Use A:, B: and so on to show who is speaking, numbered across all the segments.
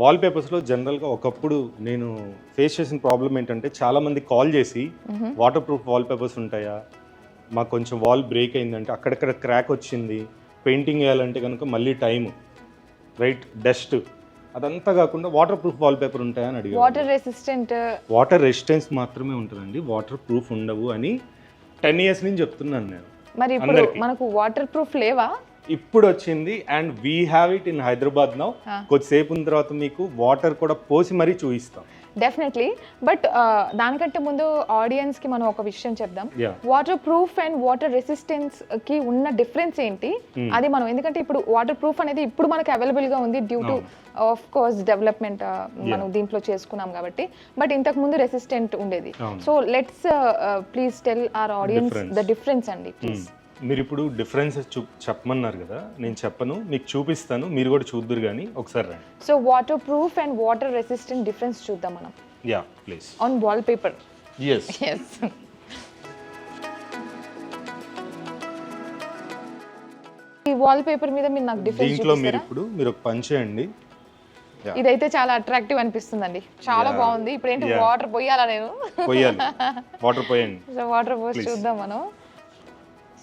A: Wall పేపర్స్లో జనరల్గా ఒకప్పుడు నేను ఫేస్ చేసిన ప్రాబ్లం ఏంటంటే చాలామంది కాల్ చేసి వాటర్ ప్రూఫ్ వాల్ పేపర్స్ ఉంటాయా, మాకు కొంచెం వాల్ బ్రేక్ అయిందంటే అక్కడక్కడ క్రాక్ వచ్చింది, పెయింటింగ్ వేయాలంటే కనుక మళ్ళీ టైము, రైట్, డస్ట్, అదంతా కాకుండా వాటర్ ప్రూఫ్ వాల్ పేపర్ ఉంటాయా అని అడిగారు. వాటర్ రెసిస్టెన్స్ మాత్రమే ఉంటుందండి, వాటర్ ప్రూఫ్ ఉండవు అని 10 years నుంచి చెప్తున్నాను నేను.
B: మరి ఇప్పుడు మనకు వాటర్ ప్రూఫ్ లేవా?
A: ఇప్పుడు వచ్చింది and we have it in Hyderabad now. కొద్దిసేపు ఉన్న తర్వాత మీకు వాటర్ కూడా పోసి మరీ చూపిస్తాం.
B: డెఫినెట్లీ. బట్ దానికంటే ముందు ఆడియన్స్ కి మనం ఒక విషయం చెప్దాం. Water proof and water resistance కి ఉన్న డిఫరెన్స్ ఏంటి అది మనం, ఎందుకంటే ఇప్పుడు వాటర్ ప్రూఫ్ అనేది ఇప్పుడు మనకి అవైలబుల్ గా ఉంది due to of course development మనం దీంట్లో చేసుకున్నాం కాబట్టి. బట్ ఇంతకు ముందు రెసిస్టెంట్ ఉండేది. So let's please tell our audience the difference అండి ప్లీజ్.
A: మీరు ఇప్పుడు డిఫరెన్సెస్ చెప్పమన్నారు కదా, నేను చెప్పను, మీకు చూపిస్తాను, మీరు కూడా చూద్దరు కానీ ఒకసారి రండి.
B: So water proof and water resistant difference చూద్దాం మనం.
A: Yeah please.
B: On wall paper.
A: yes
B: yes. ఈ వాల్ పేపర్ మీద మీరు నాకు డిఫరెన్స్
A: దీంట్లో మీరు ఇప్పుడు మీరు ఒక పని చేయండి.
B: ఇదైతే చాలా అట్రాక్టివ్ అనిపిస్తుందండి, చాలా బాగుంది. ఇప్పుడు ఏంటి వాటర్ పోయాలా నేను?
A: పోయాలి, వాటర్ పోయండి.
B: సో వాటర్ పోసి చూద్దాం మనం.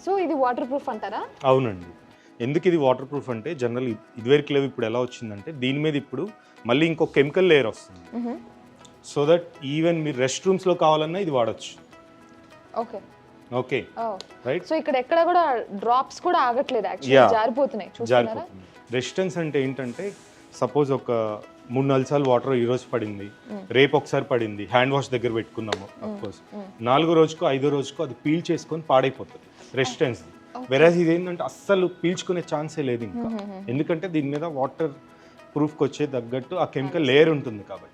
B: సో ఇది వాటర్ ప్రూఫ్ అంటారా?
A: అవునండి. ఎందుకు ఇది వాటర్ ప్రూఫ్ అంటే జనరల్ ఇదివరకు లేవు, ఇప్పుడు ఎలా వచ్చిందంటే దీని మీద ఇప్పుడు మళ్ళీ ఇంకో కెమికల్ లేయర్ వస్తుంది. సో దట్ ఈవెన్ మీరు రెస్ట్ రూమ్స్లో కావాలన్నా ఇది వాడచ్చు.
B: Okay
A: okay right.
B: సో ఇక్కడ ఎక్కడ కూడా డ్రాప్స్ కూడా ఆగట్లేదు, యాక్చువల్లీ జారిపోతున్నాయి.
A: జారిపోతుంది. రెసిస్టెన్స్ అంటే ఏంటంటే సపోజ్ ఒక 3-4 సార్లు వాటర్ ఈ రోజు పడింది, రేపు ఒకసారి పడింది, హ్యాండ్ వాష్ దగ్గర పెట్టుకున్నాము, అఫ్కోర్స్ 4వ రోజుకో 5వ రోజుకో అది పీల్ చేసుకొని పాడైపోతుంది రెసిస్టెన్స్. వెరాజ్ ఇది ఏంటంటే అస్సలు పీల్చుకునే ఛాన్సే లేదు ఇంకా, ఎందుకంటే దీని మీద వాటర్ ప్రూఫ్కి వచ్చే తగ్గట్టు ఆ కెమికల్ లేయర్ ఉంటుంది కాబట్టి.